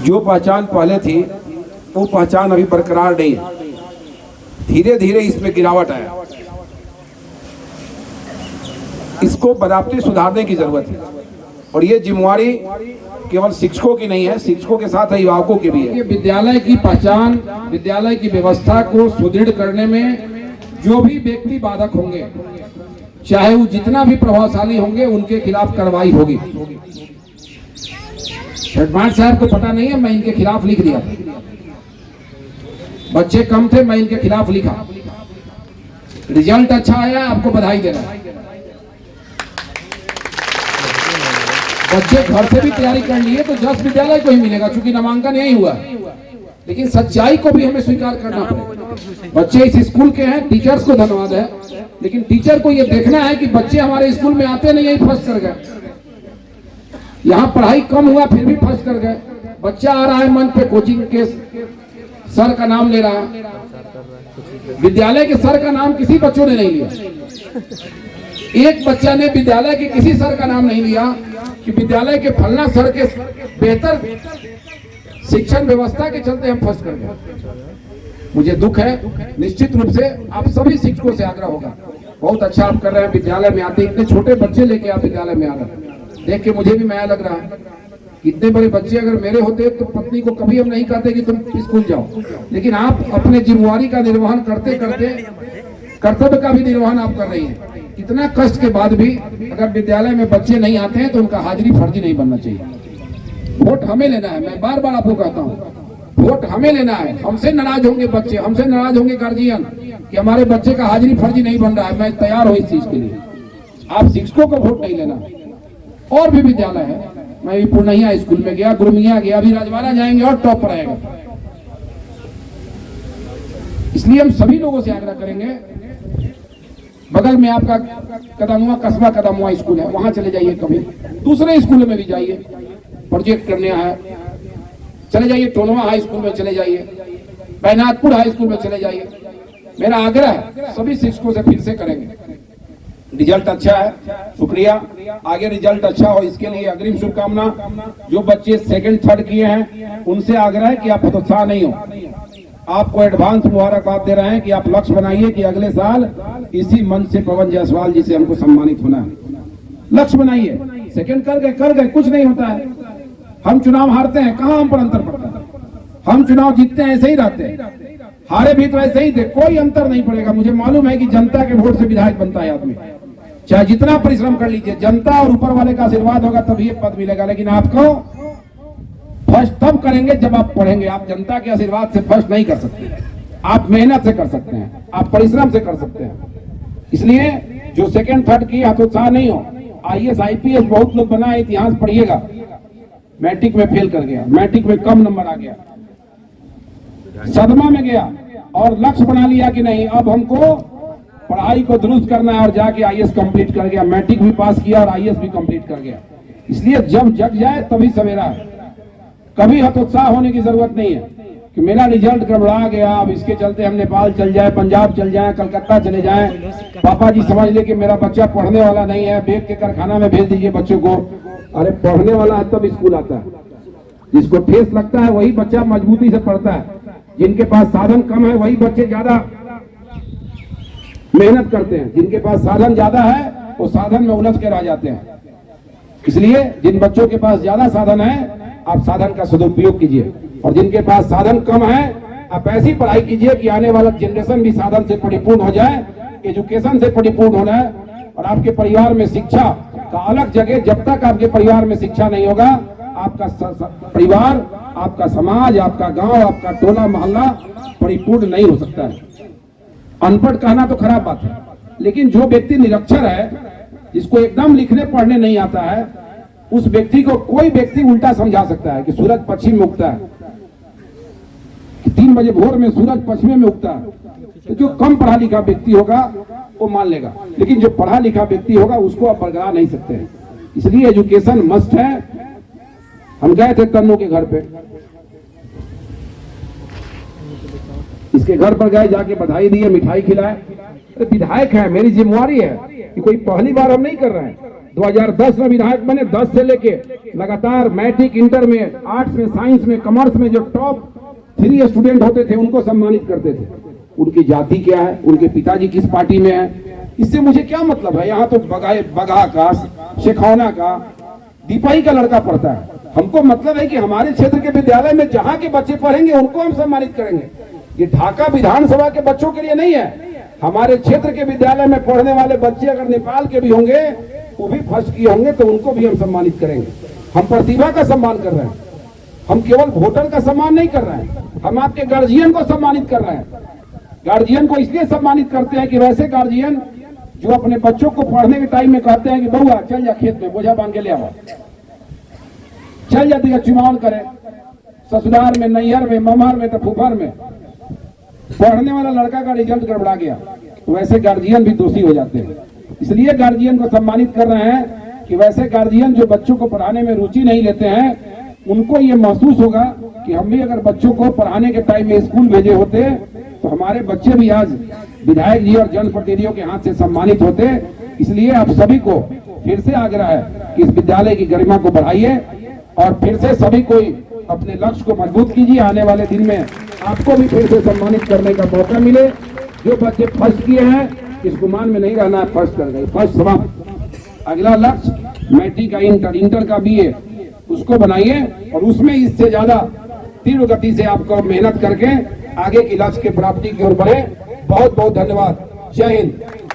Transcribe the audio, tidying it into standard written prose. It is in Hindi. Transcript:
जो पहचान पहले थी वो पहचान अभी बरकरार नहीं है। धीरे धीरे इसमें गिरावट आया। इसको बराबरी सुधारने की जरूरत है और ये जिम्मेवारी केवल शिक्षकों की नहीं है, शिक्षकों के साथ अभिभावकों की भी है। विद्यालय की पहचान, विद्यालय की व्यवस्था को सुदृढ़ करने में जो भी व्यक्ति बाधक होंगे, चाहे वो जितना भी प्रभावशाली होंगे, उनके खिलाफ कार्रवाई होगी। हेडमास्टर साहब को पता नहीं है, मैं इनके खिलाफ लिख दिया। बच्चे कम थे, मैं इनके खिलाफ लिखा। रिजल्ट अच्छा आया, आपको बधाई देना। बच्चे घर से भी तैयारी कर लिए तो जस विद्यालय को ही मिलेगा, क्योंकि नामांकन यही हुआ। लेकिन सच्चाई को भी हमें स्वीकार करना पड़ेगा। बच्चे इस स्कूल के हैं, टीचर्स को धन्यवाद है, लेकिन टीचर को यह देखना है कि बच्चे हमारे स्कूल में आते नहीं, यही फर्स्ट कर गए। यहाँ पढ़ाई कम हुआ फिर भी फर्स्ट कर गए। बच्चा आ रहा है मंच पे, कोचिंग के सर का नाम ले रहा है। विद्यालय के सर का नाम किसी बच्चों ने नहीं लिया। एक बच्चा ने विद्यालय के किसी सर का नाम नहीं लिया कि विद्यालय के फलना सर के बेहतर शिक्षण व्यवस्था के चलते हम फर्स्ट कर गए। मुझे दुख है। निश्चित रूप से आप सभी शिक्षकों से आग्रह होगा, बहुत अच्छा आप कर रहे हैं। विद्यालय में आते इतने छोटे बच्चे लेके आप विद्यालय में आ रहे हैं, देख के मुझे भी माया लग रहा है। इतने बड़े बच्चे अगर मेरे होते तो पत्नी को कभी हम नहीं कहते कि तुम स्कूल जाओ, लेकिन आप अपने जिम्मेवारी का निर्वहन करते करते कर्तव्य का भी निर्वहन आप कर रही हैं। इतना कष्ट के बाद भी अगर विद्यालय में बच्चे नहीं आते हैं तो उनका हाजिरी फर्जी नहीं बनना चाहिए। वोट हमें लेना है। मैं बार बार आपको कहता हूँ, वोट हमें लेना है। हमसे नाराज होंगे बच्चे, हमसे नाराज होंगे गार्जियन कि हमारे बच्चे का हाजिरी फर्जी नहीं बन रहा है। मैं तैयार हूँ इस चीज के लिए। आप शिक्षकों को वोट नहीं लेना। और भी विद्यालय है, मैं भी पूर्णिया स्कूल में गया, गुरमिया गया, अभी राजवाड़ा जाएंगे और टॉप पर आएगा। इसलिए हम सभी लोगों से आग्रह करेंगे, बगल में आपका कदमुआ कस्बा कदमुआ स्कूल है, वहां चले जाइए। कभी दूसरे स्कूल में भी जाइए, प्रोजेक्ट करने है, चले जाइए। टोलवा हाई स्कूल में चले जाइए, बैनाथपुर हाई स्कूल में चले जाइए। मेरा आग्रह है सभी शिक्षकों से, फिर से करेंगे। रिजल्ट अच्छा है, शुक्रिया। आगे रिजल्ट अच्छा हो इसके लिए अग्रिम शुभकामना। जो बच्चे सेकंड थर्ड किए हैं उनसे आग्रह है कि आप हतोत्साह नहीं हो। आपको एडवांस मुबारकबाद दे रहे हैं कि आप लक्ष्य बनाइए कि अगले साल इसी मंच से पवन जायसवाल जी से हमको सम्मानित होना है। लक्ष्य बनाइए। सेकंड कर गए, कुछ नहीं होता है। हम चुनाव हारते हैं, कहाँ हम पर अंतर पड़ता है। हम चुनाव जीतते हैं, ऐसे ही रहते हैं। हारे भी तो ऐसे ही थे, कोई अंतर नहीं पड़ेगा। मुझे मालूम है कि जनता के वोट से विधायक बनता है आदमी, चाहे जितना परिश्रम कर लीजिए। जनता और ऊपर वाले का आशीर्वाद होगा तभी ये पद मिलेगा। लेकिन आपको फर्स्ट तब करेंगे जब आप पढ़ेंगे। आप जनता के आशीर्वाद से फर्स्ट नहीं कर सकते। आप मेहनत से कर सकते हैं, आप परिश्रम से कर सकते हैं। इसलिए जो सेकंड थर्ड की हतोत्साह नहीं हो। IAS IPS बहुत लोग बना है, इतिहास पढ़िएगा। मैट्रिक में फेल कर गया, मैट्रिक में कम नंबर आ गया, सदमा में गया और लक्ष्य बना लिया कि नहीं अब हमको पढ़ाई को दुरुस्त करना है और जाके IAS कंप्लीट कर गया। मैट्रिक भी पास किया और IAS भी कंप्लीट कर गया। इसलिए जब जग जाए तभी सवेरा है। कभी हतोत्साह होने की जरूरत नहीं है कि मेरा रिजल्ट गड़बड़ा गया, अब इसके चलते हम नेपाल चल जाए, पंजाब चल जाए, कलकत्ता चले जाएं। पापा जी समझ ले कि मेरा बच्चा पढ़ने वाला नहीं है, बेग के कारखाना में भेज दीजिए बच्चों को। अरे पढ़ने वाला है तब स्कूल आता है। जिसको ठेस लगता है वही बच्चा मजबूती से पढ़ता है। जिनके पास साधन कम है वही बच्चे ज्यादा मेहनत करते हैं। जिनके पास साधन ज्यादा है वो साधन में उलझ के रह जाते हैं। इसलिए जिन बच्चों के पास ज्यादा साधन है आप साधन का सदुपयोग कीजिए, और जिनके पास साधन कम है आप ऐसी पढ़ाई कीजिए कि आने वाला जनरेशन भी साधन से परिपूर्ण हो जाए, एजुकेशन से परिपूर्ण होना है। और आपके परिवार में शिक्षा का अलग जगह, जब तक आपके परिवार में शिक्षा नहीं होगा आपका परिवार, आपका समाज, आपका गांव, आपका टोला मोहल्ला परिपूर्ण नहीं हो सकता है। अनपढ़ कहना तो खराब बात है, लेकिन जो व्यक्ति निरक्षर है, जिसको एकदम लिखने पढ़ने नहीं आता है, उस व्यक्ति को कोई व्यक्ति उल्टा समझा सकता है कि सूरज पश्चिम में उगता है, कि 3 बजे भोर में सूरज पश्चिम में उगता है। तो जो कम पढ़ा लिखा व्यक्ति होगा वो मान लेगा, लेकिन जो पढ़ा लिखा व्यक्ति होगा उसको आप बरकरार नहीं सकते हैं। इसलिए एजुकेशन मस्ट है। हम गए थे तन्नू के घर पे, इसके घर पर गए, जाके बधाई दिए, मिठाई खिलाए। विधायक है, मेरी जिम्मेवारी है कि कोई पहली बार हम नहीं कर रहे हैं। 2010 में विधायक बने, 10 से लेके लगातार मैट्रिक, इंटर में, आर्ट्स में, साइंस में, कॉमर्स में जो टॉप 3 स्टूडेंट होते थे उनको सम्मानित करते थे। उनकी जाति क्या है, उनके पिताजी किस पार्टी में है, इससे मुझे क्या मतलब है। यहाँ तो बगहा का, शेखौना का, दीपाई का लड़का पढ़ता है। हमको मतलब है कि हमारे क्षेत्र के विद्यालय में जहाँ के बच्चे पढ़ेंगे उनको हम सम्मानित करेंगे। ये ढाका विधानसभा के बच्चों के लिए नहीं है। हमारे क्षेत्र के विद्यालय में पढ़ने वाले बच्चे अगर नेपाल के भी होंगे, वो भी फर्स्ट किए होंगे, तो उनको भी हम सम्मानित करेंगे। हम प्रतिभा का सम्मान कर रहे हैं, हम केवल वोटर का सम्मान नहीं कर रहे हैं, हम आपके गार्जियन को सम्मानित कर रहे हैं। गार्जियन को इसलिए सम्मानित करते हैं कि वैसे गार्जियन जो अपने बच्चों को पढ़ने के टाइम में कहते हैं कि बउआ चल जा खेत में बोझा बांध के ले आओ, चल जाती है चुमावन करे, ससुराल में, नैहर में, ममहर में, तो फुफर में पढ़ने वाला लड़का का रिजल्ट गड़बड़ा गया, तो वैसे गार्जियन भी दोषी हो जाते हैं। इसलिए गार्जियन को सम्मानित कर रहे हैं कि वैसे गार्जियन जो बच्चों को पढ़ाने में रुचि नहीं लेते हैं, उनको ये महसूस होगा कि हम भी अगर बच्चों को पढ़ाने के टाइम में स्कूल भेजे होते तो हमारे बच्चे भी आज विधायक जी और जनप्रतिनिधियों के हाथ से सम्मानित होते। इसलिए आप सभी को फिर से आग्रह है कि इस विद्यालय की गरिमा को बढ़ाइए और फिर से सभी को अपने लक्ष्य को मजबूत कीजिए। आने वाले दिन में आपको भी फिर से सम्मानित करने का मौका मिले। जो बच्चे फर्स्ट किए हैं इस गुमान में नहीं रहना है, फर्स्ट कर गए, फर्स्ट समाप्त। अगला लक्ष्य मैट्रिक का, इंटर का BA उसको बनाइए और उसमें इससे ज्यादा तीव्र गति से आपको मेहनत करके आगे की लक्ष्य की प्राप्ति की ओर बढ़े। बहुत बहुत धन्यवाद। जय हिंद।